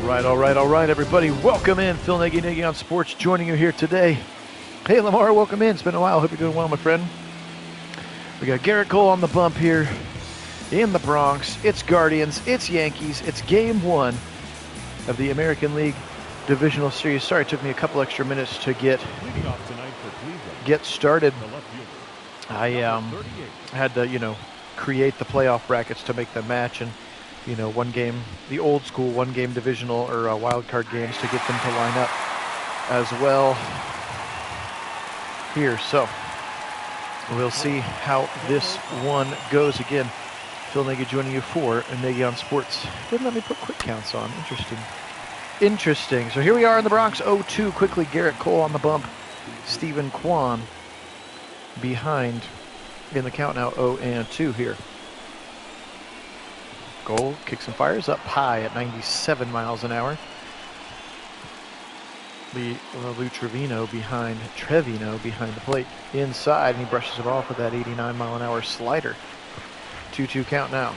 All right, everybody. Welcome in. Phil Nagy on Sports joining you here today. Hey, Lamar, welcome in. It's been a while. Hope you're doing well, my friend. We got Garrett Cole on the bump here in the Bronx. It's Guardians. It's Yankees. It's game one of the American League Divisional Series. Sorry, it took me a couple extra minutes to get started. I had to, create the playoff brackets to make them match, and one game, the old school one-game divisional or wild card games to get them to line up as well here. So we'll see how this one goes. Again, Phil Nagy joining you for Nagy on Sports. Didn't let me put quick counts on. Interesting. So here we are in the Bronx, 0-2. Quickly, Garrett Cole on the bump. Stephen Kwan behind in the count now, 0-2 here. Cole kicks and fires up high at 97 miles an hour. Trevino behind the plate inside, and he brushes it off with that 89 mile an hour slider. 2-2 count now.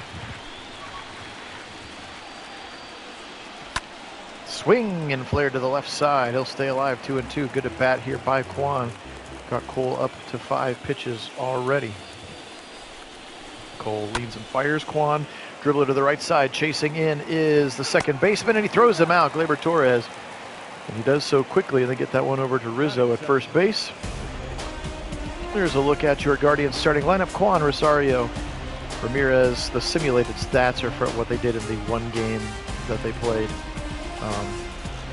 Swing and flare to the left side. He'll stay alive. 2-2. Good at bat here by Kwan. Got Cole up to 5 pitches already. Cole leads and fires. Kwan, dribbler to the right side. Chasing in is the second baseman, and he throws him out, Gleyber Torres. And he does so quickly, and they get that one over to Rizzo at first base. There's a look at your Guardians starting lineup. Kwan, Rosario, Ramirez. The simulated stats are for what they did in the one game that they played.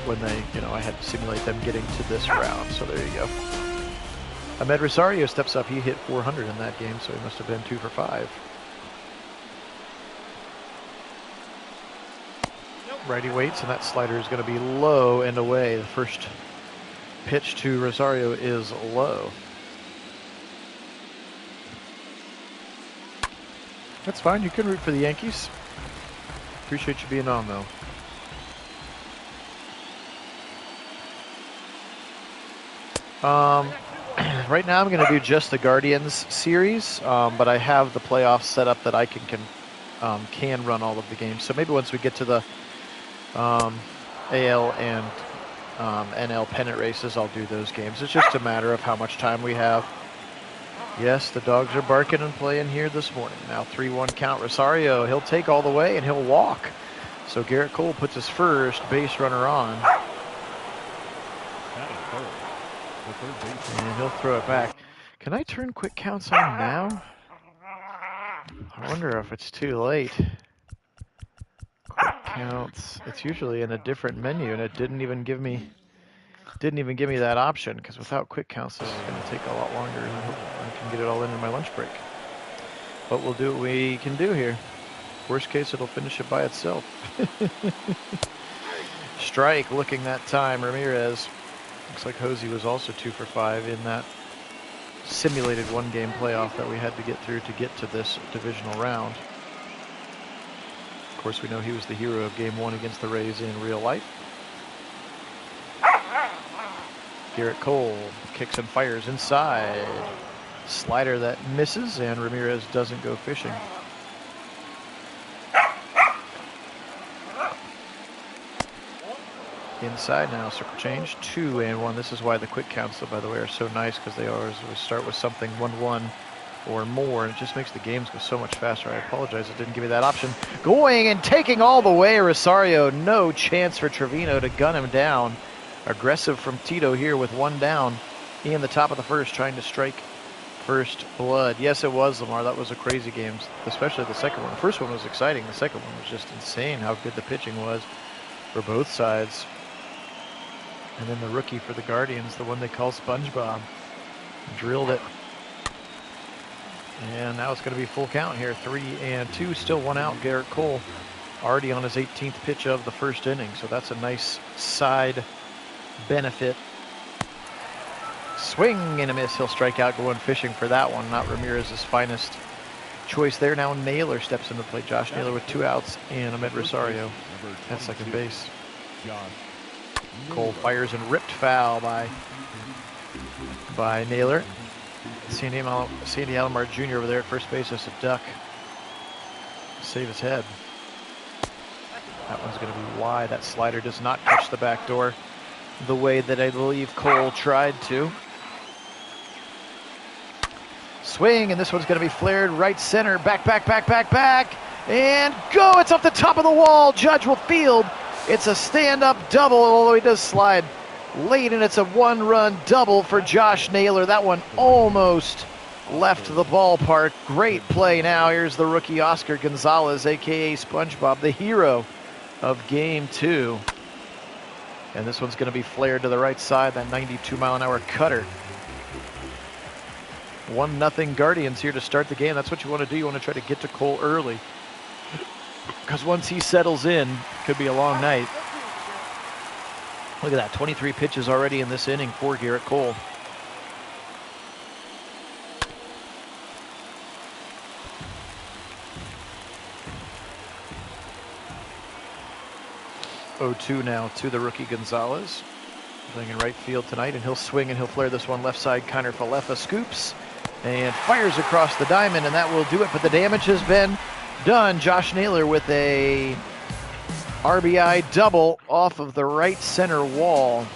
When they, I had to simulate them getting to this round. So there you go. Ahmed Rosario steps up. He hit 400 in that game, so he must have been 2 for 5. Righty waits, and that slider is going to be low and away. The first pitch to Rosario is low. That's fine. You can root for the Yankees. Appreciate you being on, though. Right now I'm going to do just the Guardians series, but I have the playoffs set up that I can run all of the games. So maybe once we get to the AL and NL pennant races, I'll do those games. It's just a matter of how much time we have. Yes, the dogs are barking and playing here this morning. Now 3-1 count. Rosario, he'll take all the way and he'll walk. So Garrett Cole puts his first base runner on. And he'll throw it back. Can I turn quick counts on now? I wonder if it's too late. Quick counts. It's usually in a different menu, and it didn't even give me that option, because without quick counts this is going to take a lot longer, and I hope I can get it all in my lunch break. But we'll do what we can do here. Worst case, it'll finish it by itself. Strike looking that time. Ramirez. Looks like Hosey was also 2 for 5 in that simulated one-game playoff that we had to get through to get to this divisional round. Of course, we know he was the hero of Game 1 against the Rays in real life. Garrett Cole kicks and fires inside. Slider that misses, and Ramirez doesn't go fishing. Inside now, circle change, 2-1. This is why the quick counts, by the way, are so nice, because they always start with something 1-1 or more, and it just makes the games go so much faster. I apologize, it didn't give me that option. Going and taking all the way, Rosario. No chance for Trevino to gun him down. Aggressive from Tito here with 1 down in the top of the first, trying to strike first blood. Yes, it was, Lamar. That was a crazy game, especially the second one. The first one was exciting. The second one was just insane how good the pitching was for both sides. And then the rookie for the Guardians, the one they call SpongeBob, drilled it. And now it's going to be full count here. 3-2, still 1 out. Garrett Cole already on his 18th pitch of the first inning. So that's a nice side benefit. Swing and a miss. He'll strike out, going fishing for that one. Not Ramirez's finest choice there. Now Naylor steps into play. Josh Naylor with 2 outs, and Ahmed Rosario at second base. Cole fires and ripped foul by Naylor. Sandy Alomar Jr. over there at first base has to duck, save his head. That one's going to be wide. That slider does not catch the back door the way that I believe Cole tried to. Swing, and this one's going to be flared right center. Back, and go! It's off the top of the wall. Judge will field. It's a stand-up double, although he does slide late, and it's a one-run double for Josh Naylor. That one almost left the ballpark. Great play now. Here's the rookie Oscar Gonzalez, a.k.a. SpongeBob, the hero of Game 2. And this one's going to be flared to the right side, that 92-mile-an-hour cutter. 1-0 Guardians here to start the game. That's what you want to do. You want to try to get to Cole early, because once he settles in, it could be a long night. Look at that, 23 pitches already in this inning for Garrett Cole. Oh-2 now to the rookie Gonzalez. Playing in right field tonight, and he'll swing and he'll flare this one left side. Kiner Falefa scoops and fires across the diamond, and that will do it, but the damage has been done. Josh Naylor with a RBI double off of the right center wall.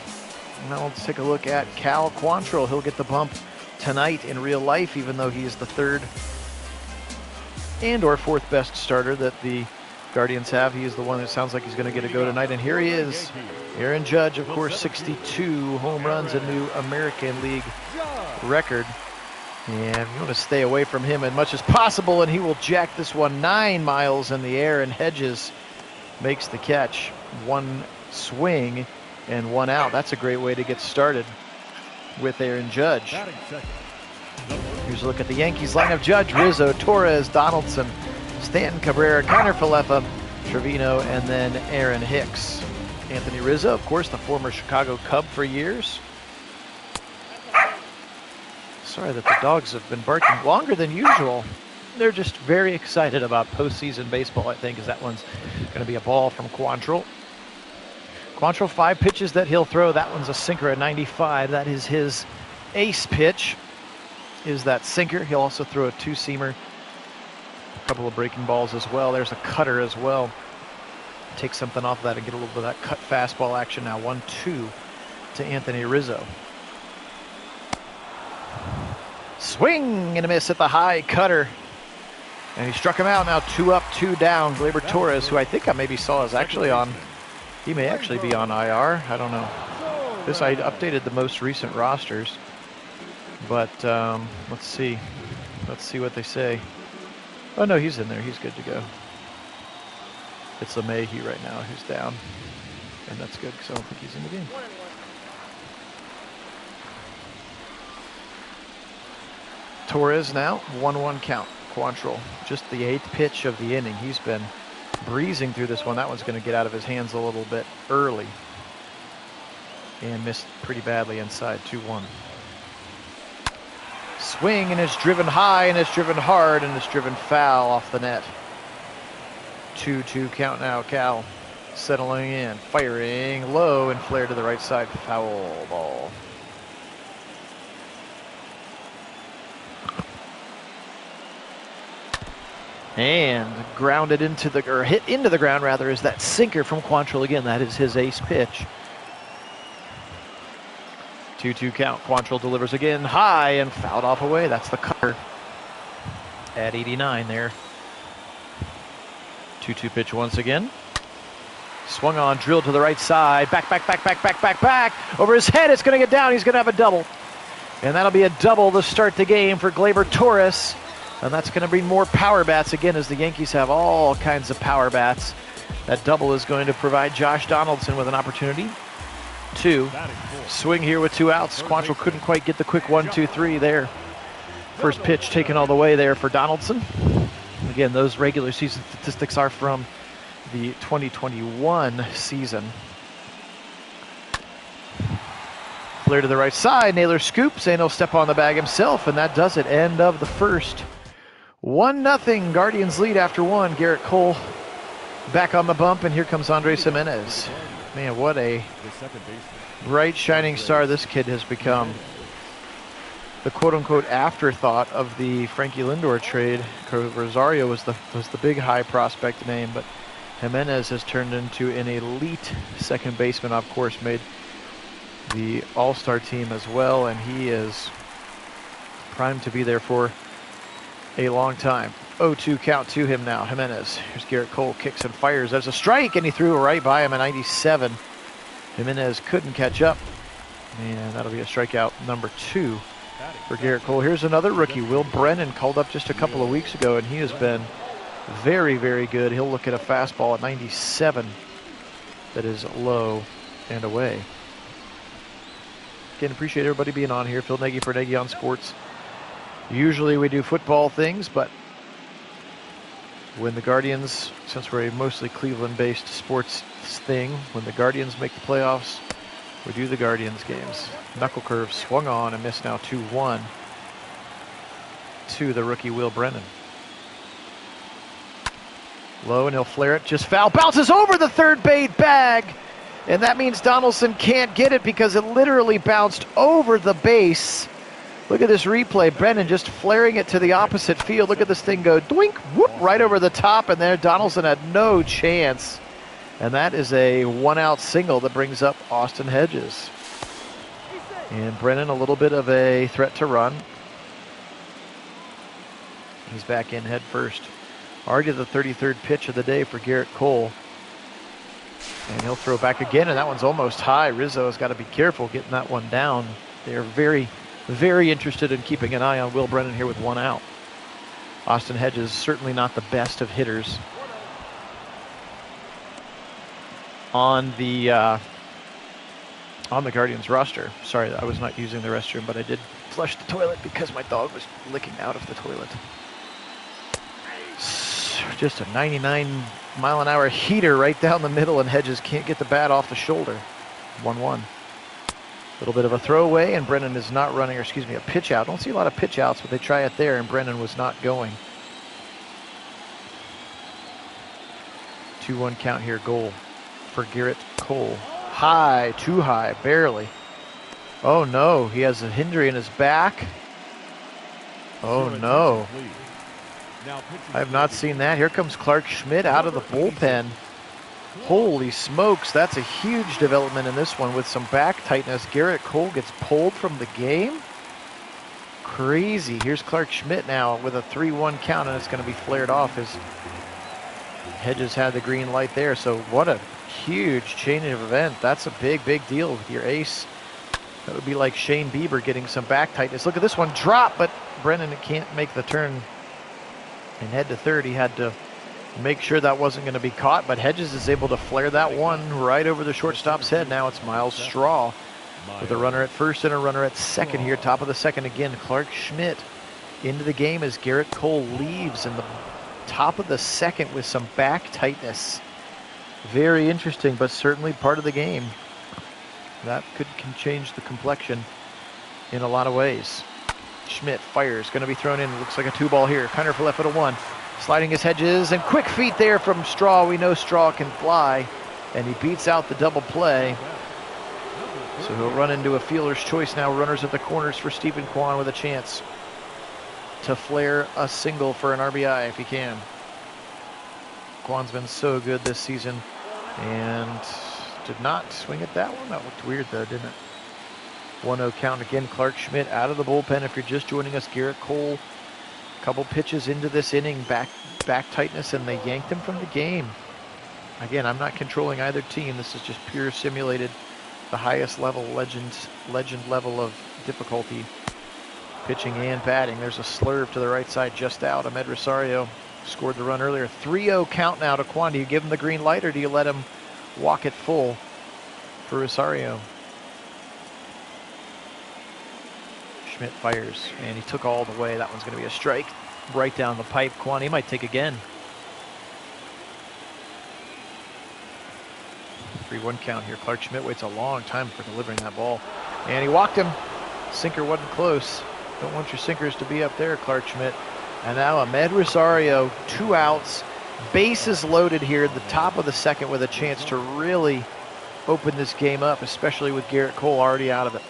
Now let's take a look at Cal Quantrill. He'll get the bump tonight in real life, even though he is the third and or fourth best starter that the Guardians have. He is the one that sounds like he's going to get a go tonight, and here he is. Aaron Judge, of course, 62 home runs, a new American League record. And you want to stay away from him as much as possible, and he will jack this one 9 miles in the air, and Hedges makes the catch. One swing and one out. That's a great way to get started with Aaron Judge. Here's a look at the Yankees lineup. Judge, Rizzo, Torres, Donaldson, Stanton, Cabrera, Kiner Falefa, Trevino, and then Aaron Hicks. Anthony Rizzo, of course, the former Chicago Cub for years. Sorry that the dogs have been barking longer than usual. They're just very excited about postseason baseball, I think, as that one's going to be a ball from Quantrill. Quantrill, 5 pitches that he'll throw. That one's a sinker at 95. That is his ace pitch, is that sinker. He'll also throw a 2-seamer, a couple of breaking balls as well. There's a cutter as well. Take something off of that and get a little bit of that cut fastball action now. 1-2 to Anthony Rizzo. Swing and a miss at the high cutter. And he struck him out. Now 2 up, 2 down. Gleyber Torres, who I think I maybe saw is actually on, he may actually be on IR. I don't know. I updated the most recent rosters. But let's see. Let's see what they say. Oh no, he's in there. He's good to go. It's LeMahieu right now who's down. And that's good because I don't think he's in the game. Torres now, 1-1 count. Quantrill, just the 8th pitch of the inning. He's been breezing through this one. That one's going to get out of his hands a little bit early. And missed pretty badly inside, 2-1. Swing, and it's driven high, and it's driven hard, and it's driven foul off the net. 2-2 count now. Cal settling in, firing low and flare to the right side. Foul ball. And grounded into the, or hit into the ground rather, is that sinker from Quantrill again. That is his ace pitch. 2-2 count. Quantrill delivers again high and fouled off away. That's the cutter at 89 there. 2-2 pitch once again. Swung on, drilled to the right side. Back. Over his head, it's going to get down. He's going to have a double. And that'll be a double to start the game for Gleyber Torres. And that's going to bring more power bats again, as the Yankees have all kinds of power bats. That double is going to provide Josh Donaldson with an opportunity to swing here with 2 outs. Quantrill couldn't quite get the quick 1-2-3 there. First pitch taken all the way there for Donaldson. Again, those regular season statistics are from the 2021 season. Flare to the right side. Naylor scoops, and he'll step on the bag himself, and that does it. End of the first. 1-0 Guardians lead after 1. Garrett Cole back on the bump, and here comes Andres Gimenez. Man, what a bright shining star this kid has become. The quote-unquote afterthought of the Frankie Lindor trade. Rosario was the big high prospect name, but Jimenez has turned into an elite second baseman. Of course, made the All-Star team as well, and he is primed to be there for a long time. 0-2 count to him now. Jimenez. Here's Garrett Cole, kicks and fires. There's a strike, and he threw right by him at 97. Jimenez couldn't catch up, and that'll be a strikeout number 2 for Garrett Cole. Here's another rookie, Will Brennan, called up just a couple of weeks ago, and he has been very, very good. He'll look at a fastball at 97 that is low and away. Again, appreciate everybody being on here. Phil Nagy for Nagy on Sports. Usually we do football things, but when the Guardians, since we're a mostly Cleveland-based sports thing, when the Guardians make the playoffs, we do the Guardians games. Knuckle curve swung on and missed now 2-1 to the rookie Will Brennan. Low, and he'll flare it, just foul, bounces over the third base bag, and that means Donaldson can't get it because it literally bounced over the base. Look at this replay. Brennan just flaring it to the opposite field. Look at this thing go doink, whoop, right over the top, and there Donaldson had no chance. And that is a one-out single that brings up Austin Hedges. And Brennan, a little bit of a threat to run. He's back in head first. Already the 33rd pitch of the day for Garrett Cole. And he'll throw back again, and that one's almost high. Rizzo has got to be careful getting that one down. They're very, very interested in keeping an eye on Will Brennan here with one out. Austin Hedges certainly not the best of hitters on the Guardians roster. Sorry, I was not using the restroom, but I did flush the toilet because my dog was licking out of the toilet. Just a 99-mile-an-hour heater right down the middle, and Hedges can't get the bat off the shoulder. 1-1. A little bit of a throwaway, and Brennan is not running, or excuse me, a pitch out. Don't see a lot of pitch outs, but they try it there, and Brennan was not going. 2-1 count here, goal for Garrett Cole. High, too high, barely. Oh no, he has an injury in his back. Oh no. I have not seen that. Here comes Clark Schmidt out of the bullpen. Holy smokes, that's a huge development in this one with some back tightness. Garrett Cole gets pulled from the game. Crazy. Here's Clark Schmidt now with a 3-1 count, and it's going to be flared off as Hedges had the green light there. So what a huge change of event. That's a big, big deal with your ace. That would be like Shane Bieber getting some back tightness. Look at this one drop, but Brennan can't make the turn and head to third. He had to make sure that wasn't going to be caught, but Hedges is able to flare that one right over the shortstop's head. Now it's Miles Straw with a runner at first and a runner at second here. Top of the second again. Clark Schmidt into the game as Garrett Cole leaves in the top of the second with some back tightness. Very interesting, but certainly part of the game. That can change the complexion in a lot of ways. Schmidt fires, going to be thrown in. Looks like a 2-ball here. Connor for left at a 1. Sliding his Hedges, and quick feet there from Straw. We know Straw can fly, and he beats out the double play. So he'll run into a fielder's choice now. Runners at the corners for Stephen Kwan with a chance to flare a single for an RBI if he can. Kwan's been so good this season and did not swing at that one. That looked weird though, didn't it? 1-0 count again. Clark Schmidt out of the bullpen. If you're just joining us, Garrett Cole, a couple pitches into this inning, back tightness, and they yanked him from the game. Again, I'm not controlling either team. This is just pure simulated, the highest level, legend level of difficulty, pitching and batting. There's a slurve to the right side just out. Ahmed Rosario scored the run earlier. 3-0 count now to Kwan. Do you give him the green light or do you let him walk it full for Rosario? Schmidt fires, and he took all the way. That one's going to be a strike right down the pipe. Kwan, he might take again. 3-1 count here. Clark Schmidt waits a long time for delivering that ball, and he walked him. Sinker wasn't close. Don't want your sinkers to be up there, Clark Schmidt. And now Ahmed Rosario, 2 outs, bases loaded here at the top of the second with a chance to really open this game up, especially with Garrett Cole already out of it.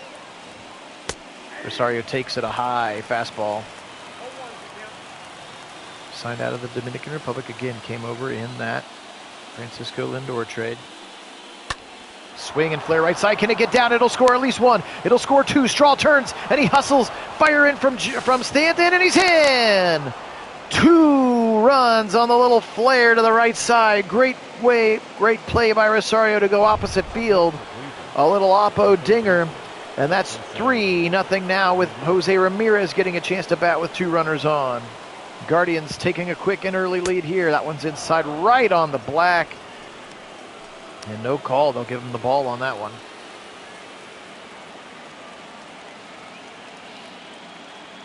Rosario takes it, a high fastball. Signed out of the Dominican Republic again, came over in that Francisco Lindor trade. Swing and flare right side. Can it get down? It'll score at least one. It'll score two. Straw turns and he hustles. Fire in from Stanton and he's in. 2 runs on the little flare to the right side. Great play by Rosario to go opposite field. A little oppo dinger. And that's 3-0 now with Jose Ramirez getting a chance to bat with 2 runners on. Guardians taking a quick and early lead here. That one's inside right on the black. And no call. They'll give him the ball on that one.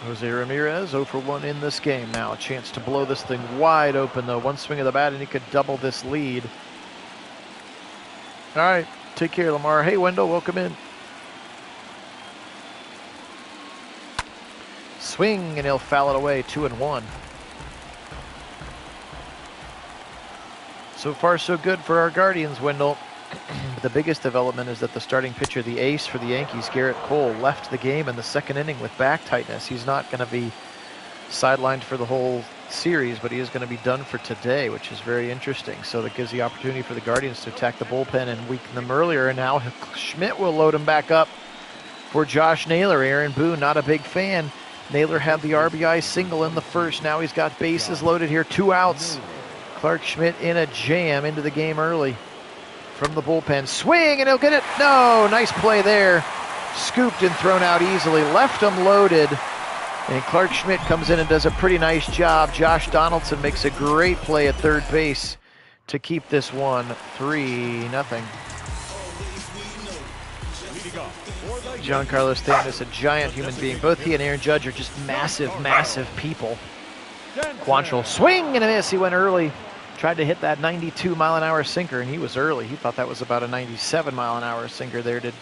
Jose Ramirez 0 for 1 in this game. Now a chance to blow this thing wide open though. One swing of the bat and he could double this lead. All right, take care, Lamar. Hey, Wendell, welcome in. Swing and he'll foul it away. 2-1. So far, so good for our Guardians, Wendell. The biggest development is that the starting pitcher, the ace for the Yankees, Garrett Cole, left the game in the second inning with back tightness. He's not going to be sidelined for the whole series, but he is going to be done for today, which is very interesting. So that gives the opportunity for the Guardians to attack the bullpen and weaken them earlier. And now Schmidt will load him back up for Josh Naylor. Aaron Boone, not a big fan. Naylor had the RBI single in the first. Now he's got bases loaded here, 2 outs. Clark Schmidt in a jam into the game early from the bullpen. Swing and he'll get it. No, nice play there. Scooped and thrown out easily. Left him loaded. And Clark Schmidt comes in and does a pretty nice job. Josh Donaldson makes a great play at third base to keep this one 3-0. Giancarlo Stanton is a giant human being. Both he and Aaron Judge are just massive, massive people. Quantrill, swing and a miss. He went early. Tried to hit that 92-mile-an-hour sinker, and he was early. He thought that was about a 97-mile-an-hour sinker there. Did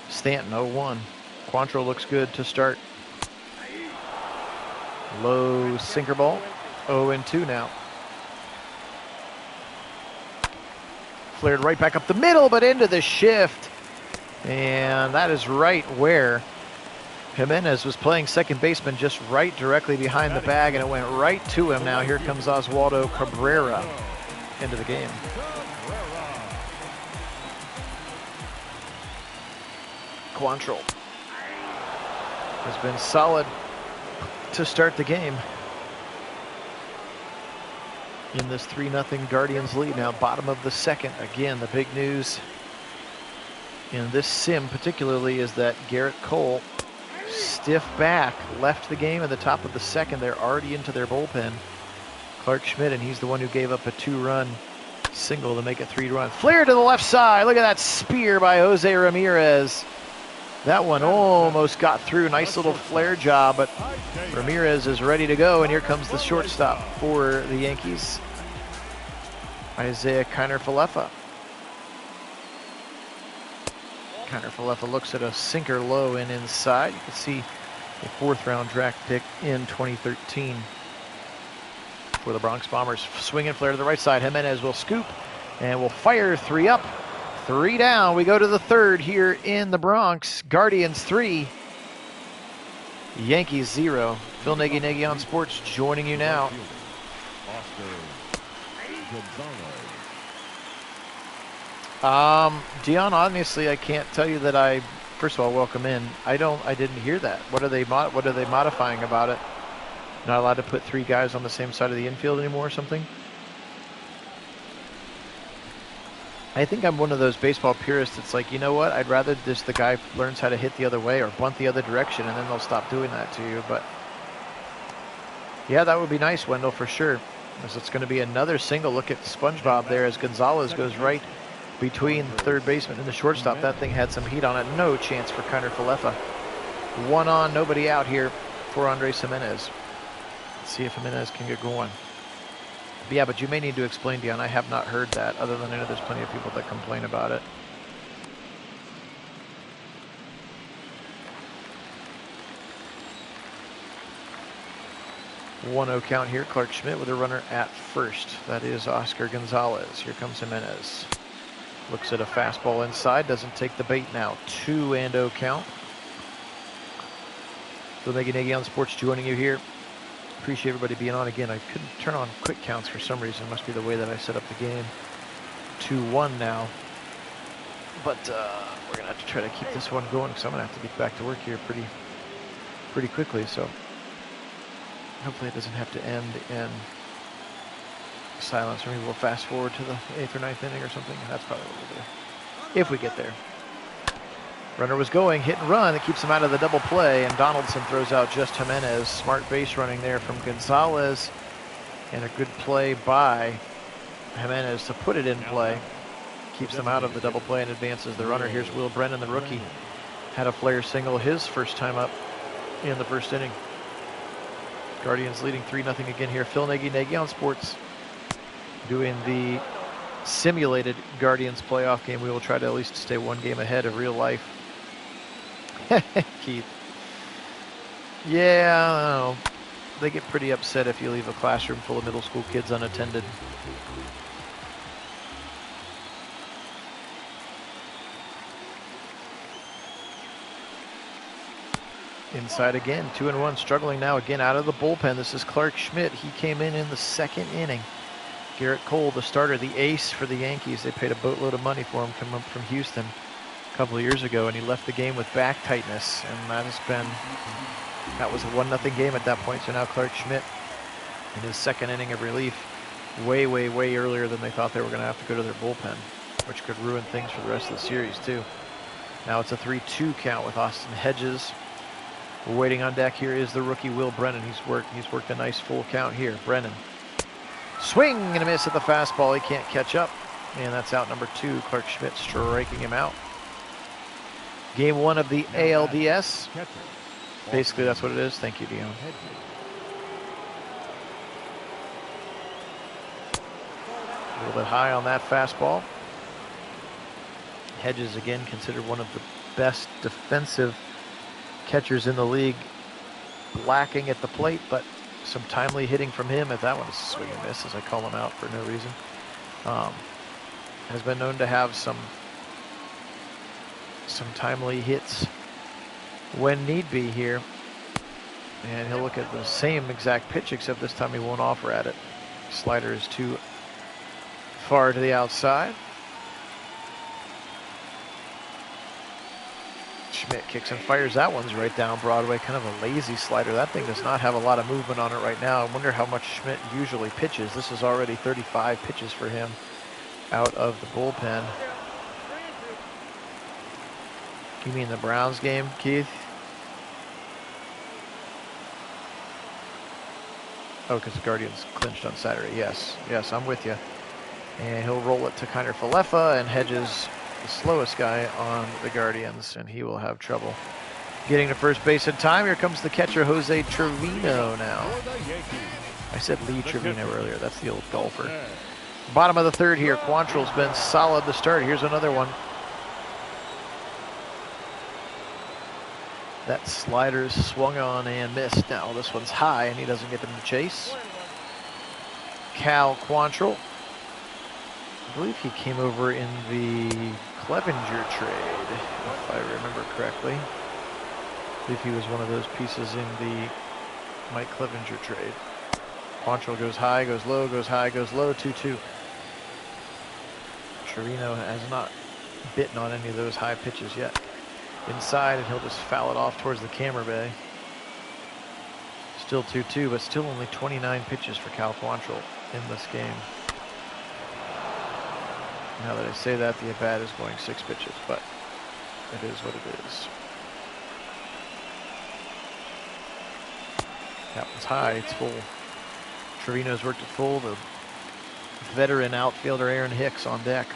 Stanton 0-1. Quantrill looks good to start. Low sinker ball. 0-2 now. Flared right back up the middle, but into the shift. And that is right where Jimenez was playing second baseman, just right directly behind the bag, and it went right to him. Now here comes Oswaldo Cabrera into the game. Quantrill has been solid to start the game in this 3-0 Guardians lead. Now bottom of the second. Again, the big news in this sim particularly is that Garrett Cole, stiff back, left the game at the top of the second. They're already into their bullpen. Clark Schmidt, and he's the one who gave up a 2-run single to make it 3-run. Flare to the left side. Look at that spear by Jose Ramirez. That one almost got through. Nice little flare job, but Ramirez is ready to go, and here comes the shortstop for the Yankees, Isaiah Kiner-Falefa. Kiner-Falefa looks at a sinker low and inside. You can see a 4th-round draft pick in 2013 for the Bronx Bombers. Swing and flare to the right side. Jimenez will scoop and will fire. 3 up, 3 down. We go to the third here in the Bronx. Guardians 3, Yankees 0. Phil Nagy on Sports joining you now. Dion, honestly, I can't tell you that I. First of all, welcome in. I didn't hear that. What are they modifying about it? Not allowed to put 3 guys on the same side of the infield anymore or something? I think I'm one of those baseball purists that's like, you know what? I'd rather the guy learns how to hit the other way or bunt the other direction, and then they'll stop doing that to you. But yeah, that would be nice, Wendell, for sure. Because it's going to be another single. Look at SpongeBob there as Gonzalez goes right between the third baseman and the shortstop. That thing had some heat on it. No chance for Kiner-Falefa. 1 on, nobody out here for Andres Jimenez. Let's see if Jimenez can get going. Yeah, but you may need to explain, Dion. I have not heard that, other than I know there's plenty of people that complain about it. One-0 count here. Clark Schmidt with a runner at first. That is Oscar Gonzalez. Here comes Jimenez. Looks at a fastball inside. Doesn't take the bait now. 2-0 count. Phil Nagy on Sports joining you here. Appreciate everybody being on again. I couldn't turn on quick counts for some reason. It must be the way that I set up the game. 2-1 now. But we're going to have to try to keep this one going because I'm going to have to get back to work here pretty quickly. So hopefully it doesn't have to end in silence, or maybe we'll fast forward to the 8th or 9th inning or something. That's probably what we'll do, if we get there. Runner was going, hit and run. It keeps him out of the double play, and Donaldson throws out just Jimenez. Smart base running there from Gonzalez, and a good play by Jimenez to put it in play. Keeps them out of the double play and advances the runner. Here's Will Brennan, the rookie. Had a flare single his first time up in the first inning. Guardians leading 3-0 again here. Phil Nagy, Nagy on Sports, doing the simulated Guardians playoff game. We will try to at least stay one game ahead of real life. Keith. Yeah, I don't know. They get pretty upset if you leave a classroom full of middle school kids unattended. Inside again, 2-1, struggling now again out of the bullpen. This is Clark Schmidt. He came in the second inning. Garrett Cole, the starter, the ace for the Yankees. They paid a boatload of money for him coming up from Houston a couple of years ago, and he left the game with back tightness. And that was a 1-0 game at that point. So now Clark Schmidt in his second inning of relief, way earlier than they thought they were going to have to go to their bullpen, which could ruin things for the rest of the series too. Now it's a 3-2 count with Austin Hedges. Waiting on deck here is the rookie Will Brennan. He's worked a nice full count here. Brennan. Swing and a miss at the fastball. He can't catch up. And that's out number 2. Clark Schmidt striking him out. Game 1 of the ALDS. Basically, that's what it is. Thank you, Dion. A little bit high on that fastball. Hedges, again, considered one of the best defensive catchers in the league, lacking at the plate, but some timely hitting from him. If that one is a swing and miss, as I call him out for no reason. Has been known to have some timely hits when need be here. And he'll look at the same exact pitch, except this time he won't offer at it. Slider is too far to the outside. Schmidt kicks and fires. That one's right down Broadway. Kind of a lazy slider. That thing does not have a lot of movement on it right now. I wonder how much Schmidt usually pitches. This is already 35 pitches for him out of the bullpen. You mean the Browns game, Keith? Oh, because the Guardians clinched on Saturday. Yes, I'm with you. And he'll roll it to Kiner Falefa, and Hedges, the slowest guy on the Guardians, and he will have trouble getting to first base in time. Here comes the catcher, Jose Trevino now. I said Lee Trevino earlier. That's the old golfer. Bottom of the third here. Quantrill's been solid to start. Here's another one. That slider's swung on and missed. Now this one's high, and he doesn't get them to chase. Cal Quantrill. I believe he came over in the Clevenger trade, if I remember correctly. I believe he was one of those pieces in the Mike Clevenger trade. Quantrill goes high, goes low, goes high, goes low, 2-2. Trevino has not bitten on any of those high pitches yet. Inside, and he'll just foul it off towards the camera bay. Still 2-2, but still only 29 pitches for Cal Quantrill in this game. Now that I say that, the at-bat is going 6 pitches, but it is what it is. That one's high, it's full. Trevino's worked it full. The veteran outfielder Aaron Hicks on deck.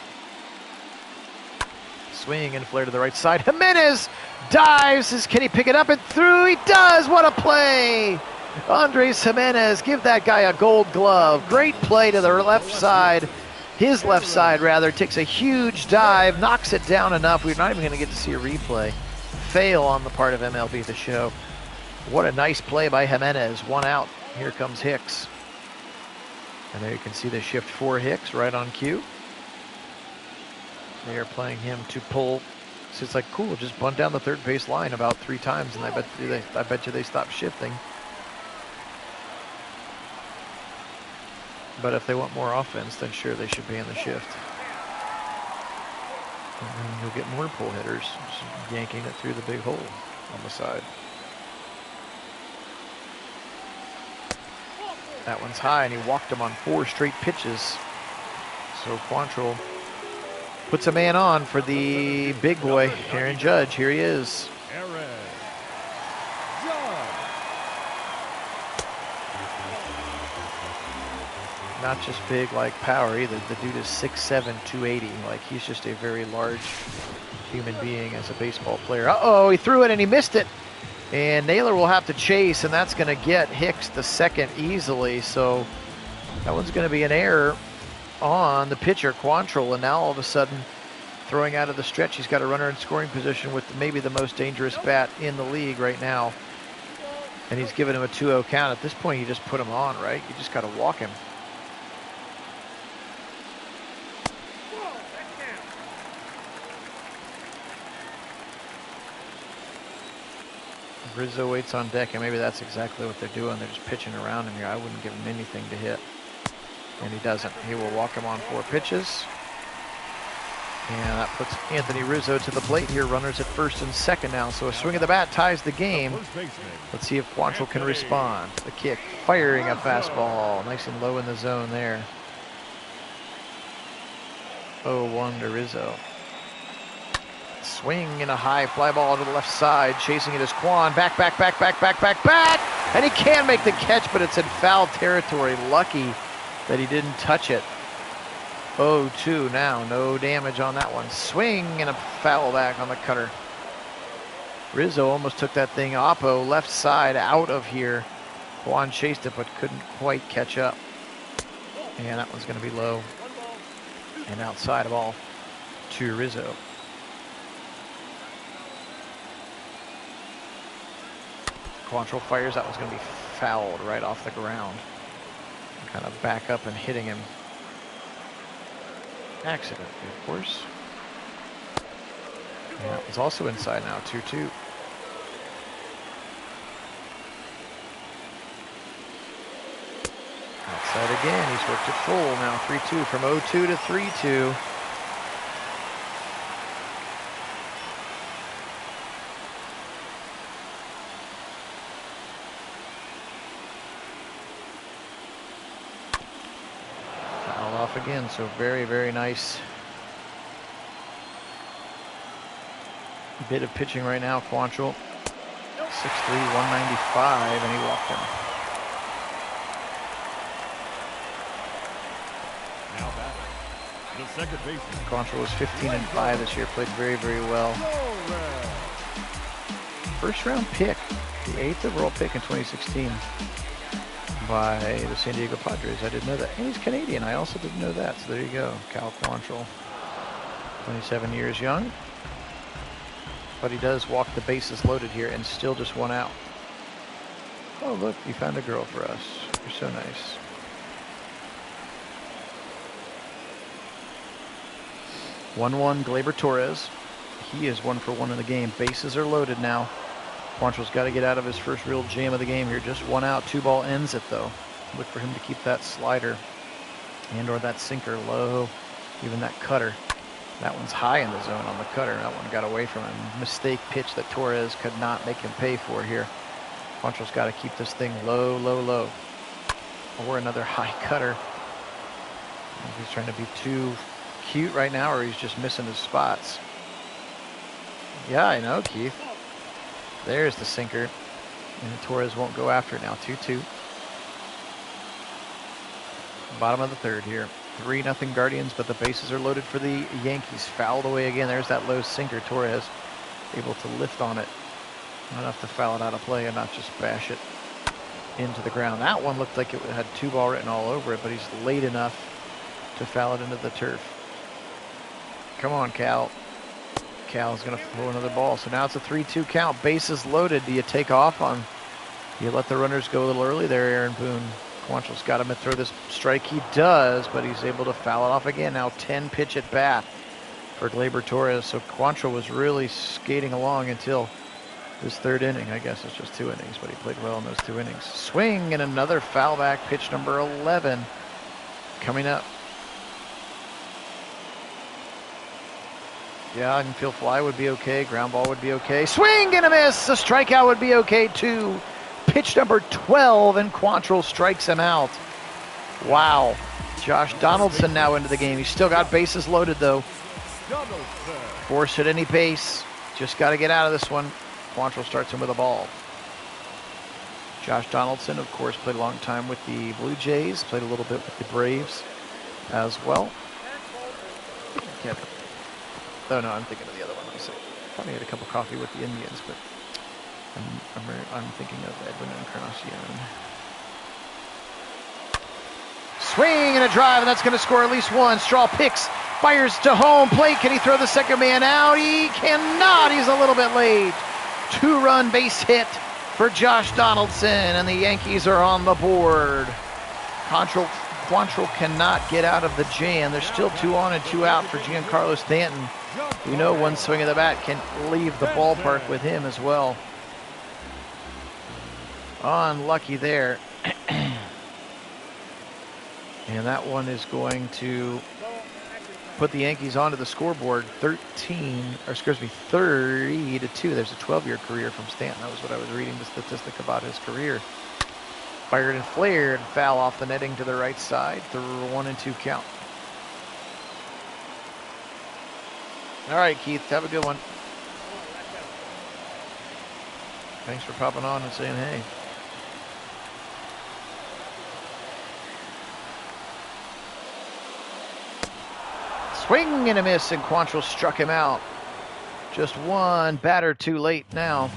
Swing and flare to the right side. Jimenez dives. Can he pick it up and through? He does. What a play. Andres Jimenez, give that guy a gold glove. Great play to the left side. His left side, rather, takes a huge dive, knocks it down enough. We're not even going to get to see a replay. Fail on the part of MLB The Show. What a nice play by Jimenez. 1 out. Here comes Hicks. And there you can see the shift for Hicks right on cue. They are playing him to pull. So it's like, cool, just bunt down the third base line about 3 times, and I bet you they stop shifting. But if they want more offense, then sure, they should be in the shift. And then you'll get more pull hitters, just yanking it through the big hole on the side. That one's high, and he walked him on 4 straight pitches. So Quantrill puts a man on for the big boy, Aaron Judge. Here he is. Not just big like power either. The dude is 6'7", 280. Like, he's just a very large human being as a baseball player. Uh-oh, he threw it and he missed it. And Naylor will have to chase, and that's going to get Hicks the second easily. So that one's going to be an error on the pitcher, Quantrill. And now all of a sudden, throwing out of the stretch, he's got a runner in scoring position with maybe the most dangerous bat in the league right now. And he's given him a 2-0 count. At this point, you just put him on, right? You just got to walk him. Rizzo waits on deck, and maybe that's exactly what they're doing. They're just pitching around him here. I wouldn't give him anything to hit. And he doesn't. He will walk him on 4 pitches. And that puts Anthony Rizzo to the plate here. Runners at first and second now. So a swing of the bat ties the game. Let's see if Quantrill can respond. The kick, firing a fastball. Nice and low in the zone there. 0-1 to Rizzo. Swing and a high fly ball to the left side. Chasing it is Quan. Back. And he can make the catch, but it's in foul territory. Lucky that he didn't touch it. 0-2 now. No damage on that one. Swing and a foul back on the cutter. Rizzo almost took that thing oppo left side out of here. Quan chased it but couldn't quite catch up. And that one's going to be low and outside of ball to Rizzo. Quantrill fires. That was going to be fouled right off the ground. Kind of back up and hitting him. Accident, of course. Yeah, it was also inside now, 2-2. Outside again. He's worked it full now. 3-2 from 0-2 to 3-2. Again, so very, very nice bit of pitching right now. Quantrill, 6'3", 195, and he walked him. Now back, the second baseman. Quantrill was 15-5 this year. Played very, very well. First round pick, the 8th overall pick in 2016. By the San Diego Padres. I didn't know that. And he's Canadian. I also didn't know that. So there you go. Cal Quantrill. 27 years young. But he does walk the bases loaded here and still just 1 out. Oh, look. You found a girl for us. You're so nice. (1-1) Gleyber Torres. He is 1 for 1 in the game. Bases are loaded now. Quantrill's got to get out of his first real jam of the game here. Just 1 out, 2 ball ends it though. Look for him to keep that slider and or that sinker low, even that cutter. That one's high in the zone on the cutter. That one got away from him. Mistake pitch that Torres could not make him pay for here. Quantrill's got to keep this thing low, low, low. Or another high cutter. He's trying to be too cute right now, or he's just missing his spots. Yeah, I know, Keith. There's the sinker, and Torres won't go after it now. 2-2. Bottom of the third here. 3-0 Guardians, but the bases are loaded for the Yankees. Fouled away again. There's that low sinker. Torres able to lift on it. Not enough to foul it out of play and not just bash it into the ground. That one looked like it had 2 ball written all over it, but he's late enough to foul it into the turf. Come on, Cal. Cal's going to throw another ball. So now it's a 3-2 count. Bases loaded. Do you take off on? Do you let the runners go a little early there, Aaron Boone? Quantrill's got him to throw this strike. He does, but he's able to foul it off again. Now 10 pitch at bat for Gleyber Torres. So Quantrill was really skating along until this 3rd inning. I guess it's just 2 innings, but he played well in those 2 innings. Swing and another foul back. Pitch number 11 coming up. Yeah, and Phil fly would be okay. Ground ball would be okay. Swing and a miss. A strikeout would be okay too. Pitch number 12, and Quantrill strikes him out. Wow. Josh Donaldson now into the game. He's still got bases loaded though. Force at any pace. Just got to get out of this one. Quantrill starts him with a ball. Josh Donaldson, of course, played a long time with the Blue Jays. Played a little bit with the Braves as well. Kevin. Oh no, I'm thinking of the other one. Probably had a cup of coffee with the Indians, but I'm thinking of Edwin Encarnacion. Swing and a drive, and that's going to score at least one. Straw picks, fires to home plate. Can he throw the second man out? He cannot. He's a little bit late. 2-run base hit for Josh Donaldson, and the Yankees are on the board. Quantrill cannot get out of the jam. There's still 2 on and 2 out for Giancarlo Stanton. We know one swing of the bat can leave the ballpark with him as well. Unlucky there. And that one is going to put the Yankees onto the scoreboard 30-2. There's a 12-year career from Stanton. That was what I was reading, the statistic about his career. Fired and flared, foul off the netting to the right side. 1-2 count. All right, Keith, have a good one. Thanks for popping on and saying hey. Swing and a miss, and Quantrill struck him out. Just one batter too late now.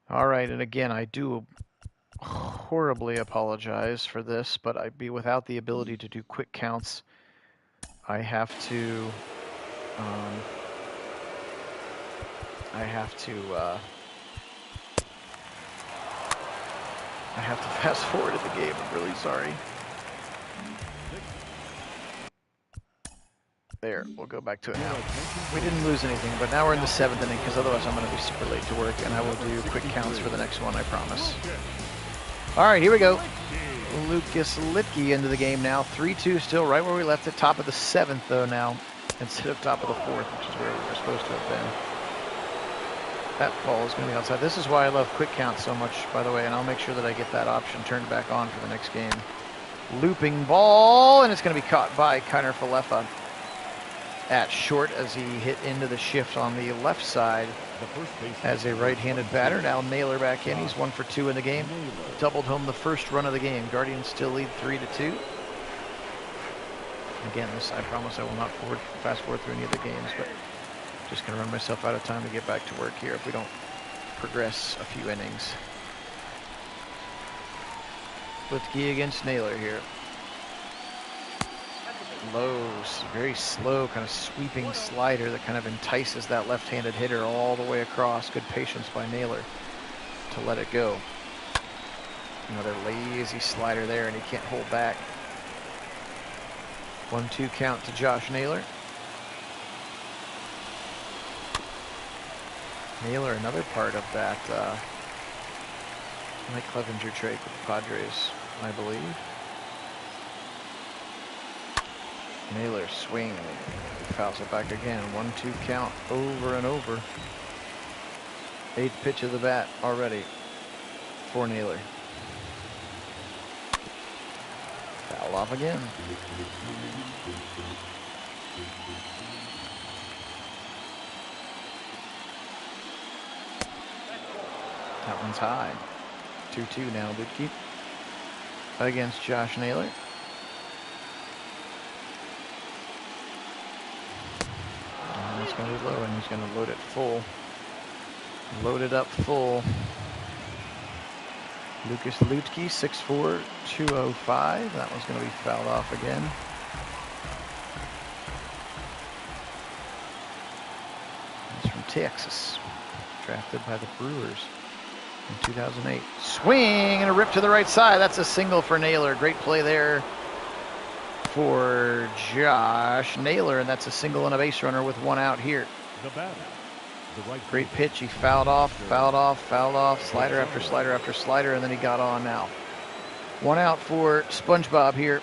All right, and again, I do horribly apologize for this, but I'd be without the ability to do quick counts. I have to fast forward at the game. I'm really sorry. There, we'll go back to it now. We didn't lose anything, but now we're in the 7th inning, because otherwise I'm going to be super late to work, and I will do quick counts for the next one, I promise. All right, here we go. Lucas Litke into the game now. 3-2 still, right where we left it. Top of the 7th, though, now, instead of top of the 4th, which is where we were supposed to have been. That ball is going to be outside. This is why I love quick counts so much, by the way, and I'll make sure that I get that option turned back on for the next game. Looping ball, and it's going to be caught by Kiner Falefa at short as he hit into the shift on the left side as a right-handed batter. Now Naylor back in. He's 1 for 2 in the game. Doubled home the first run of the game. Guardians still lead 3-2. Again, this I promise I will not fast forward through any of the games, but just going to run myself out of time to get back to work here if we don't progress a few innings. Lipke against Naylor here. Low, very slow, kind of sweeping slider that kind of entices that left-handed hitter all the way across. Good patience by Naylor to let it go. Another lazy slider there, and he can't hold back. 1-2 count to Josh Naylor. Naylor, another part of that Mike Clevenger trade with the Padres, I believe. Naylor swing, fouls it back again. 1-2 count over and over. 8th pitch of the bat already for Naylor. Foul off again. That one's high. 2-2 now, Ludke against Josh Naylor. It's going to be low, and he's going to load it full. Load it up full. Lucas Lutke, 6'4", 205. That one's going to be fouled off again. He's from Texas, drafted by the Brewers in 2008. Swing and a rip to the right side. That's a single for Naylor. Great play there for Josh Naylor, and that's a single and a base runner with 1 out here. Great pitch. He fouled off, slider after slider after slider, and then he got on now. 1 out for SpongeBob here.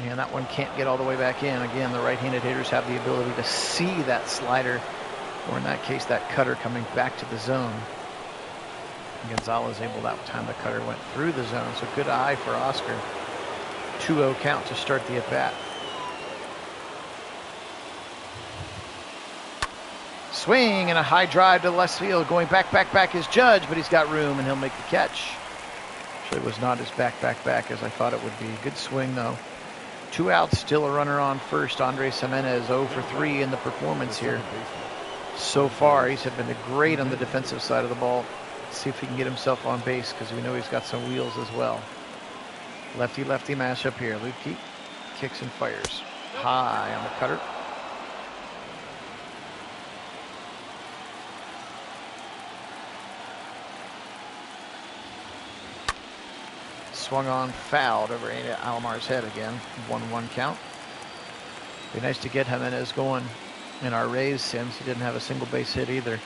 And that one can't get all the way back in. Again, the right-handed hitters have the ability to see that slider, or in that case, that cutter coming back to the zone. Gonzalez able that time the cutter went through the zone, so good eye for Oscar. 2-0 count to start the at-bat. Swing and a high drive to left field. Going back is Judge, but he's got room and he'll make the catch. Actually, it was not as back as I thought it would be. Good swing, though. 2 outs, still a runner on first. Andres Jimenez 0 for 3 in the performance here. So far, he's been great on the defensive side of the ball. Let's see if he can get himself on base, because we know he's got some wheels as well. Lefty-lefty mashup here. Lukey kicks and fires. High on the cutter. Swung on, fouled over Alomar's head again. 1-1 count. Be nice to get Jimenez going in our Rays, Sims. He didn't have a single base hit either.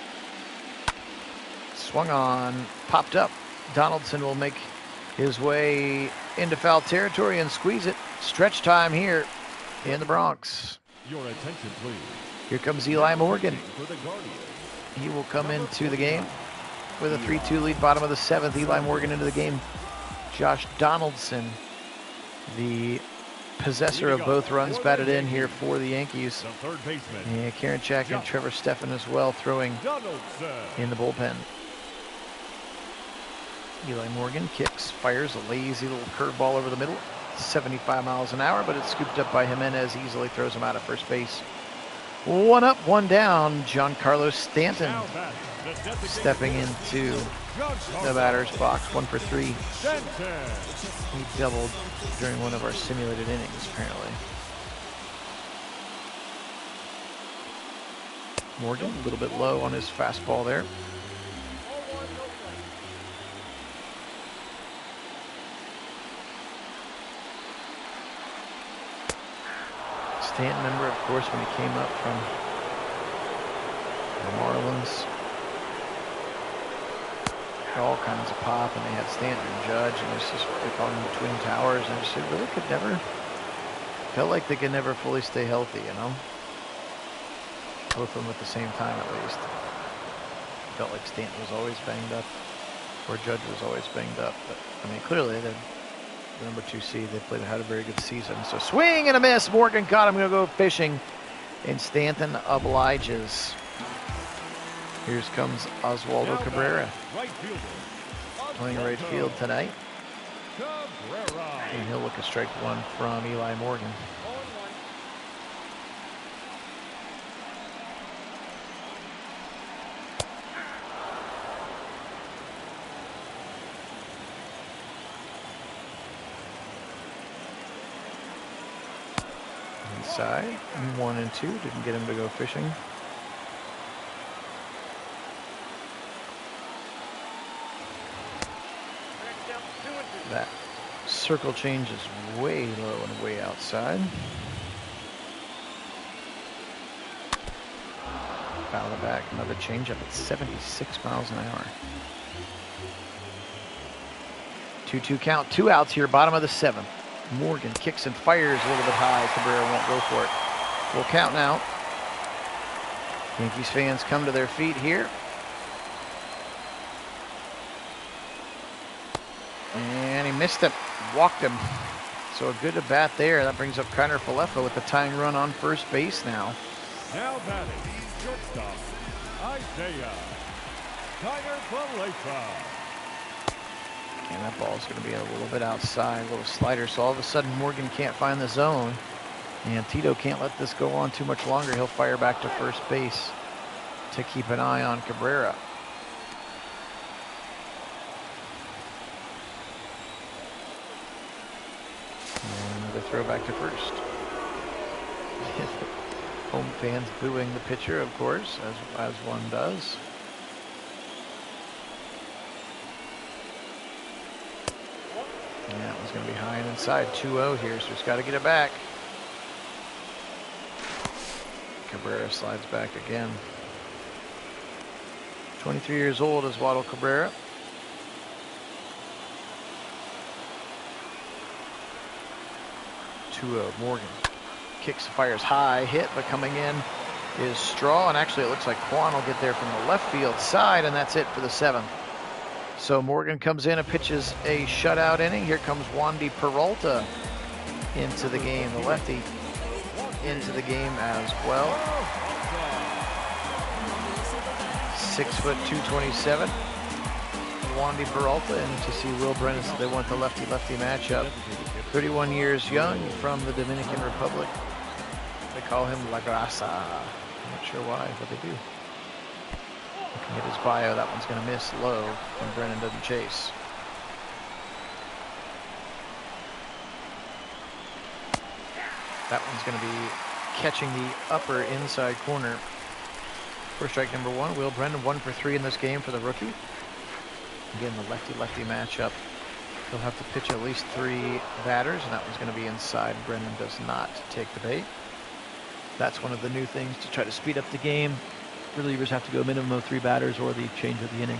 Swung on, popped up. Donaldson will make his way into foul territory and squeeze it. Stretch time here in the Bronx. Your attention, please. Here comes Eli Morgan. He will come into the game with a 3-2 lead, bottom of the 7th. Eli Morgan into the game. Josh Donaldson, the possessor of both runs, batted in here for the Yankees. The third baseman. And Karinchak and Trevor Stephan as well throwing in the bullpen. Eli Morgan kicks, fires a lazy little curveball over the middle. 75 miles an hour, but it's scooped up by Jimenez. Easily throws him out at first base. 1 up, 1 down. Giancarlo Stanton stepping into the batter's box. 1 for 3. He doubled during one of our simulated innings, apparently. Morgan a little bit low on his fastball there. Stanton, remember, of course, when he came up from the Marlins, all kinds of pop, and they had Stanton and Judge, and it's just, they called them the Twin Towers, and just, it really could never, felt like they could never fully stay healthy, you know? Both of them at the same time, at least. Felt like Stanton was always banged up, or Judge was always banged up, but, I mean, clearly, they're the number 2 seed. They had a very good season. So swing and a miss. Morgan caught him. Going to go fishing. And Stanton obliges. Here comes Oswaldo Cabrera. Playing right field tonight. And he'll look at strike 1 from Eli Morgan. Inside, 1 and 2, didn't get him to go fishing. That circle change is way low and way outside. Foul it back, another changeup at 76 miles an hour. 2-2 count, 2 outs here, bottom of the 7th. Morgan kicks and fires a little bit high. Cabrera won't go for it. Full count now. Yankees fans come to their feet here. And he missed it. Walked him. So a good at bat there. That brings up Kiner Falefa with the tying run on first base now. Now batting, shortstop, Isaiah Kiner Falefa. And that ball is going to be a little bit outside, a little slider. So all of a sudden, Morgan can't find the zone. And Tito can't let this go on too much longer. He'll fire back to first base to keep an eye on Cabrera. And another throw back to first. Home fans booing the pitcher, of course, as one does. And that one's going to be high and inside. 2-0 here, so he's got to get it back. Cabrera slides back again. 23 years old is Waddle Cabrera. 2-0. Morgan kicks, fires high, hit, but coming in is Straw, and actually it looks like Quan will get there from the left field side, and that's it for the 7th. So Morgan comes in and pitches a shutout inning. Here comes Wandy Peralta into the game, the lefty into the game as well. 6 foot 227. Wandy Peralta in to see Will Brennan, so they want the lefty-lefty matchup. 31 years young, from the Dominican Republic. They call him La Grasa. I'm not sure why, but they do. Looking at his bio, that one's going to miss low, and Brennan doesn't chase. That one's going to be catching the upper inside corner. For strike number 1, Will Brennan 1 for 3 in this game for the rookie. Again, the lefty-lefty matchup. He'll have to pitch at least 3 batters, and that one's going to be inside. Brennan does not take the bait. That's one of the new things to try to speed up the game. Relievers have to go minimum of 3 batters or the change of the inning.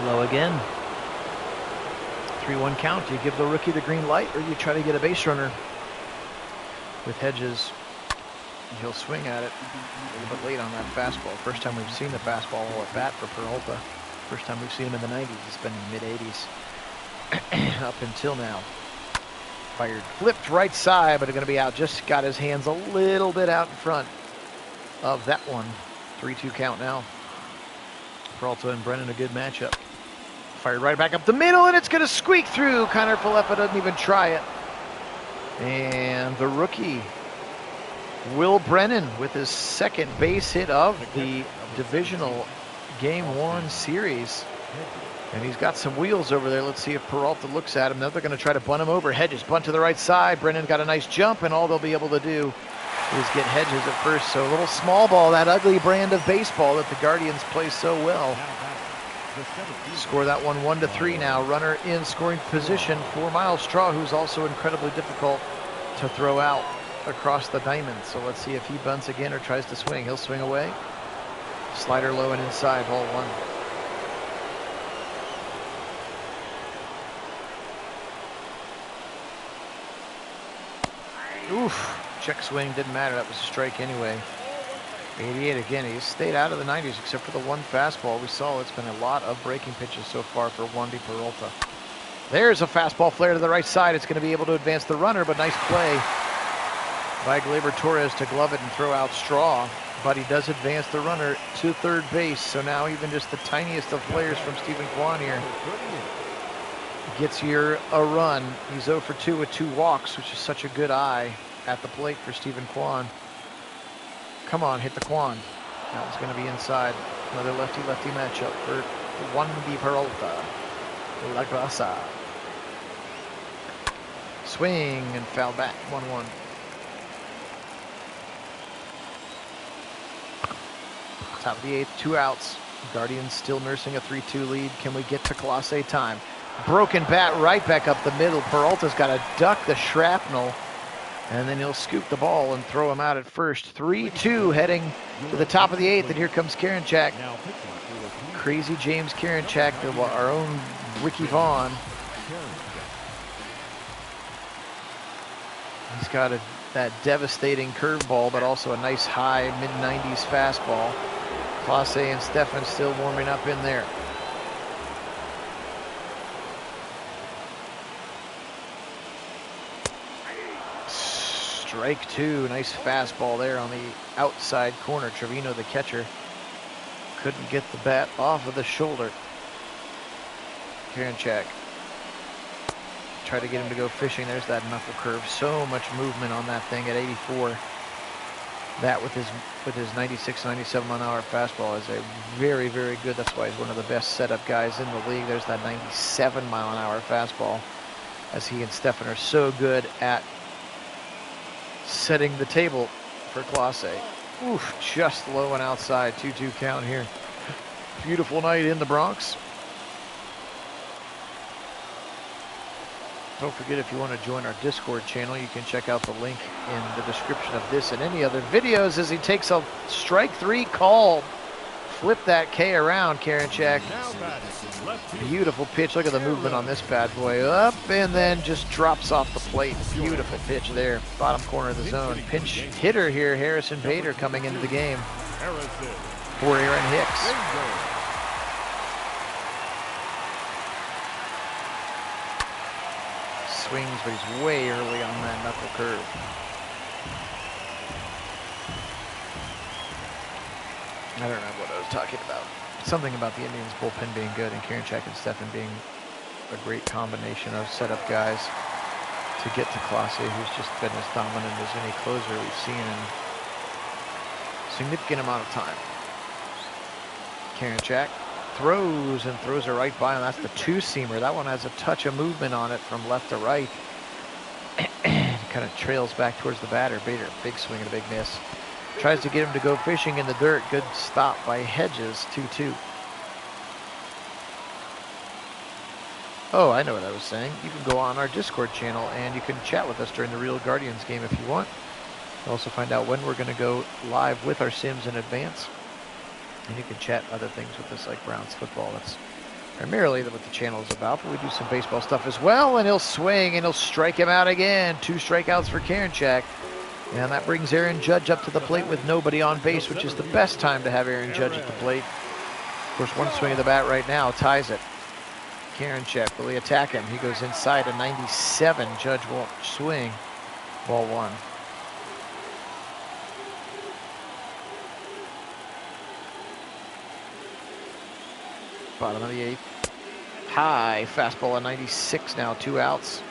Low again. 3-1 count. Do you give the rookie the green light, or you try to get a base runner? With Hedges, he'll swing at it a little bit late on that fastball. First time we've seen the fastball at bat for Peralta. First time we've seen him in the 90s. He's been in the mid-80s up until now. Fired, flipped right side, but it's going to be out. Just got his hands a little bit out in front of that one. 3-2 count now. Peralta and Brennan, a good matchup. Fired right back up the middle, and it's going to squeak through. Connor Falepa doesn't even try it. And the rookie, Will Brennan, with his 2nd base hit of the Divisional Game 1 series. And he's got some wheels over there. Let's see if Peralta looks at him. Now they're going to try to bunt him over. Hedges bunt to the right side. Brennan got a nice jump, and all they'll be able to do is get Hedges at first. So a little small ball, that ugly brand of baseball that the Guardians play so well. Score that one 1-3 now. Runner in scoring position for Miles Straw, who's also incredibly difficult to throw out across the diamond. So let's see if he bunts again or tries to swing. He'll swing away. Slider low and inside, ball 1. Oof, check swing, didn't matter. That was a strike anyway. 88 again. He's stayed out of the 90s except for the 1 fastball we saw. It's been a lot of breaking pitches so far for Wandy Peralta. There's a fastball flare to the right side. It's going to be able to advance the runner, but nice play by Gleyber Torres to glove it and throw out Straw. But he does advance the runner to 3rd base. So now even just the tiniest of flares from Stephen Kwan here gets here a run. He's 0 for 2 with 2 walks, which is such a good eye at the plate for Stephen Kwan. Come on, hit the Kwan. That was going to be inside. Another lefty-lefty matchup for Wandy Peralta. La Grasa. Swing and foul back. 1-1. Top of the 8th, 2 outs. Guardians still nursing a 3-2 lead. Can we get to Class A time? Broken bat right back up the middle. Peralta's got to duck the shrapnel, and then he'll scoop the ball and throw him out at first. 3-2 heading to the top of the 8th, and here comes Karinchak. Crazy James Karinchak, our own Ricky Vaughn. He's got that devastating curveball, but also a nice high mid-90s fastball. Clase and Stefan still warming up in there. Strike 2, nice fastball there on the outside corner. Trevino, the catcher, couldn't get the bat off of the shoulder. Karinchak tried to get him to go fishing. There's that knuckle curve. So much movement on that thing at 84. That with his 96, 97 mile an hour fastball is a very, very good. That's why he's one of the best setup guys in the league. There's that 97 mile an hour fastball, as he and Stefan are so good at setting the table for Clase. Oof, just low and outside. 2-2 count here. Beautiful night in the Bronx. Don't forget, if you want to join our Discord channel, you can check out the link in the description of this and any other videos as he takes a strike 3 call flip that K around, Karinchak. Now batting from left field. Beautiful pitch. Look at the movement on this bad boy. Up and then just drops off the plate. Beautiful pitch there. Bottom corner of the zone. Pinch hitter here, Harrison Bader, coming into the game Harrison. for Aaron Hicks. Bingo. Swings, but he's way early on that knuckle curve. I don't remember what I was talking about. Something about the Indians bullpen being good and Karinchak and Stefan being a great combination of setup guys to get to Clase, who's just been as dominant as any closer we've seen in a significant amount of time. Karinchak throws and throws it right by him. That's the two-seamer. That one has a touch of movement on it from left to right. Kind of trails back towards the batter. Bader, big swing and a big miss. Tries to get him to go fishing in the dirt. Good stop by Hedges, 2-2. Oh, I know what I was saying. You can go on our Discord channel and you can chat with us during the Real Guardians game if you want. You'll also find out when we're going to go live with our Sims in advance. And you can chat other things with us like Browns football. That's primarily what the channel is about, but we do some baseball stuff as well. And he'll swing and he'll strike him out again. 2 strikeouts for Karinchak. And that brings Aaron Judge up to the plate with nobody on base, which is the best time to have Aaron Judge at the plate. Of course, one swing of the bat right now ties it. Karinchak, will he attack him? He goes inside a 97. Judge won't swing. Ball 1. Bottom of the 8th. High fastball, a 96 now, 2 outs.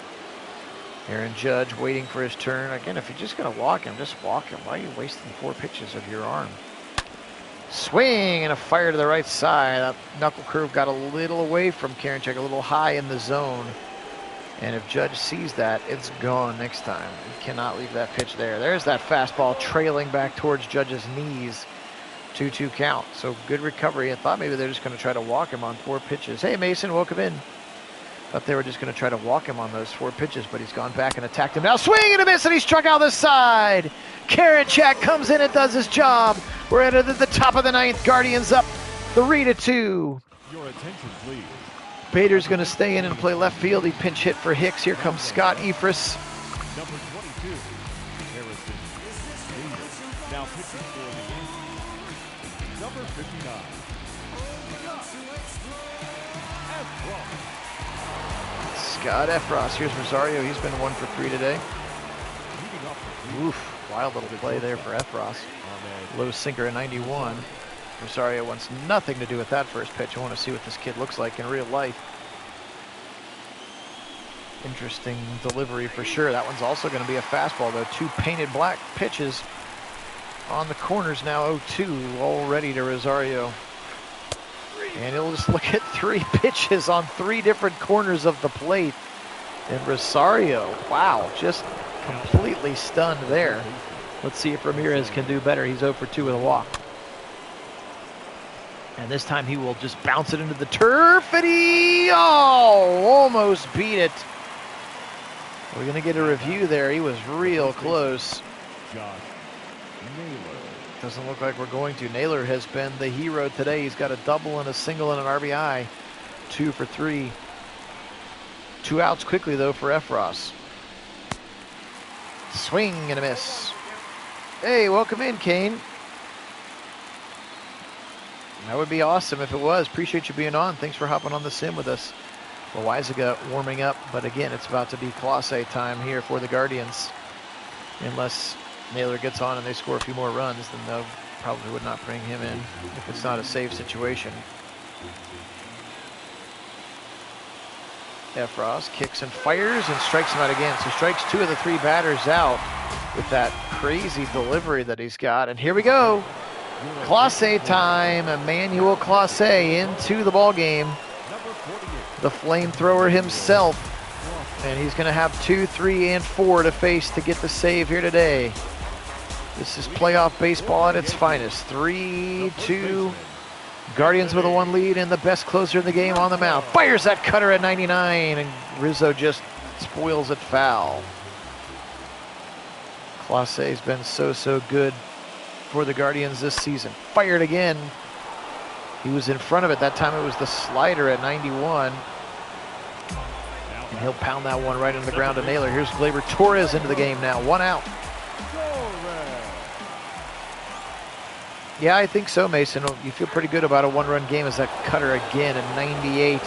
Aaron Judge waiting for his turn. Again, if you're just going to walk him, just walk him. Why are you wasting 4 pitches of your arm? Swing and a fire to the right side. That knuckle curve got a little away from Karinchak, a little high in the zone. And if Judge sees that, it's gone next time. You cannot leave that pitch there. There's that fastball trailing back towards Judge's knees. 2-2 count. So good recovery. I thought maybe they're just going to try to walk him on 4 pitches. Hey, Mason, welcome in. Thought they were just going to try to walk him on those 4 pitches, but he's gone back and attacked him. Now swing and a miss, and he struck out the side. Karinchak comes in and does his job. We're at the top of the 9th. Guardians up 3-2. Your attention, please. Bader's going to stay in and play left field. He pinch hit for Hicks. Here comes Scott Ephraim. Number 22, Harrison. Bader. Now pitching for the Yankees. Number 59. Scott Ephraim. Here's Rosario. He's been 1 for 3 today. Oof, wild little play there for Ephraim. Low sinker at 91. Rosario wants nothing to do with that first pitch. I want to see what this kid looks like in real life. Interesting delivery for sure. That one's also going to be a fastball, though. 2 painted black pitches on the corners now. 0-2 all ready to Rosario. And he'll just look at 3 pitches on 3 different corners of the plate. And Rosario, wow, just completely stunned there. Let's see if Ramirez can do better. He's 0 for 2 with a walk. And this time he will just bounce it into the turf, and he almost beat it. We're going to get a review there. He was real close. Doesn't look like we're going to. Naylor has been the hero today. He's got a double and a single and an RBI. 2 for 3. 2 outs quickly, though, for Ephraim. Swing and a miss. Hey, welcome in, Kane. That would be awesome if it was. Appreciate you being on. Thanks for hopping on the sim with us. Loaizaga warming up, but again, it's about to be Clase time here for the Guardians. Unless Naylor gets on and they score a few more runs, then they probably would not bring him in if it's not a safe situation. Ephraim kicks and fires and strikes him out again. So strikes 2 of the 3 batters out with that crazy delivery that he's got. And here we go. Clase time. Emmanuel Clase into the ball game. The flamethrower himself. And he's going to have 2, 3, and 4 to face to get the save here today. This is playoff baseball at its finest. 3-2. Guardians with a 1 lead and the best closer in the game on the mound. Fires that cutter at 99, and Rizzo just spoils it foul. Clase's been so good for the Guardians this season. Fired again. He was in front of it. That time it was the slider at 91. And he'll pound that one right into the ground to Naylor. Here's Gleyber Torres into the game now. 1 out. Yeah, I think so, Mason. You feel pretty good about a 1-run game as that cutter again at 98.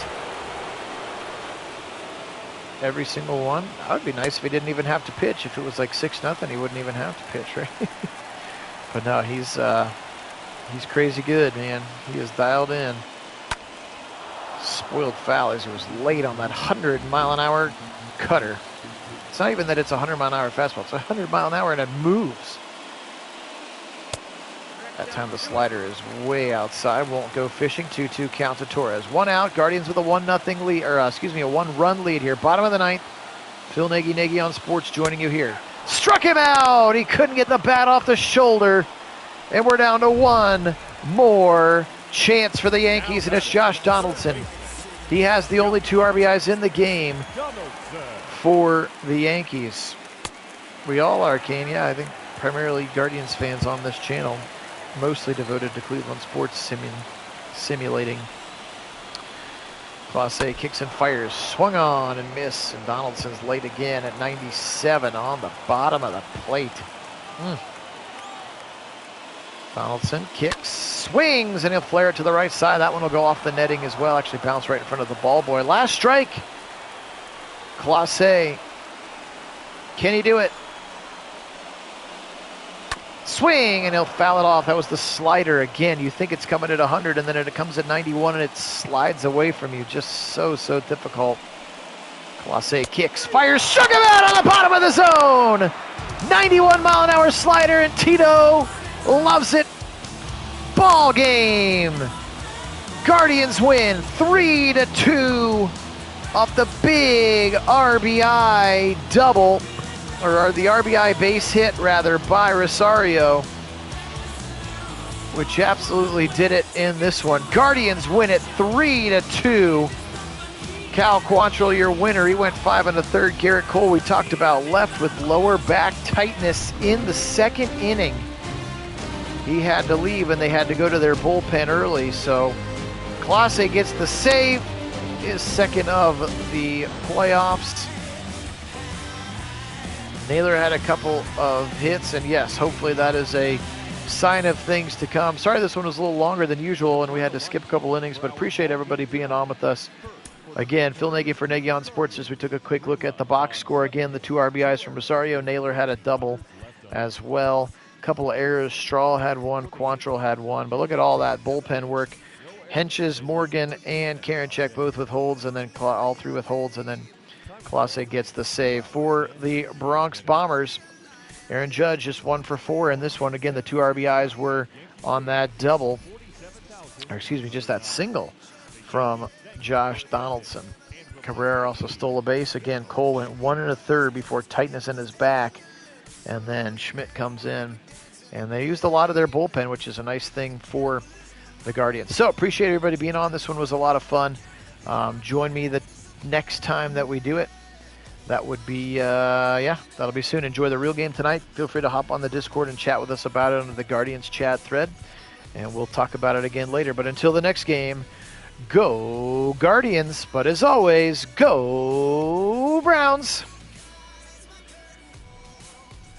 Every single one. That would be nice if he didn't even have to pitch. If it was like 6-0, he wouldn't even have to pitch, right? But no, he's crazy good, man. He is dialed in. Spoiled foul as he was late on that 100-mile-an-hour cutter. It's not even that it's a 100-mile-an-hour fastball. It's 100-mile-an-hour and it moves. That time the slider is way outside. Won't go fishing. 2-2 count to Torres. 1 out. Guardians with a 1-0 lead, or a 1-run lead here. Bottom of the 9th. Phil Nagy on Sports joining you here. Struck him out. He couldn't get the bat off the shoulder. And we're down to one more chance for the Yankees, and it's Josh Donaldson. He has the only 2 RBIs in the game for the Yankees. We all are, Kane. Yeah, I think primarily Guardians fans on this channel, mostly devoted to Cleveland sports simulating. Class A kicks and fires, swung on and miss, and Donaldson's late again at 97 on the bottom of the plate. Donaldson kicks, swings, and he'll flare it to the right side. That one will go off the netting as well. Actually bounce right in front of the ball boy. Last strike. Class A. Can he do it? Swing, and he'll foul it off. That was the slider again. You think it's coming at 100, and then it comes at 91, and it slides away from you. Just so difficult. Class A kicks, fires, struck him out on the bottom of the zone. 91-mile-an-hour slider, and Tito loves it. Ball game. Guardians win 3-2 off the big RBI double, or the RBI base hit rather, by Rosario, which absolutely did it in this one. Guardians win it 3-2. Cal Quantrill, your winner. He went 5 1/3. Garrett Cole, we talked about, left with lower back tightness in the 2nd inning. He had to leave, and they had to go to their bullpen early. So Clase gets the save, his 2nd of the playoffs. Naylor had a couple of hits, and yes, hopefully that is a sign of things to come. Sorry this one was a little longer than usual, and we had to skip a couple innings, but appreciate everybody being on with us. Again, Phil Nagy for Nagy on Sports, as we took a quick look at the box score. Again, the 2 RBIs from Rosario. Naylor had a double as well. Couple of errors. Straw had 1, Quantrill had 1. But look at all that bullpen work. Henches, Morgan, and Karinchak both with holds, and then all 3 with holds, and then Clase gets the save. For the Bronx Bombers, Aaron Judge just 1 for 4 in this one. Again, the 2 RBIs were on that double, or excuse me, just that single from Josh Donaldson. Cabrera also stole a base. Again, Cole went 1 1/3 before tightness in his back, and then Schmidt comes in. And they used a lot of their bullpen, which is a nice thing for the Guardians. So appreciate everybody being on. This one was a lot of fun. Join me the next time that we do it. That would be, that'll be soon. Enjoy the real game tonight. Feel free to hop on the Discord and chat with us about it on the Guardians chat thread. And we'll talk about it again later. But until the next game, go Guardians. But as always, go Browns.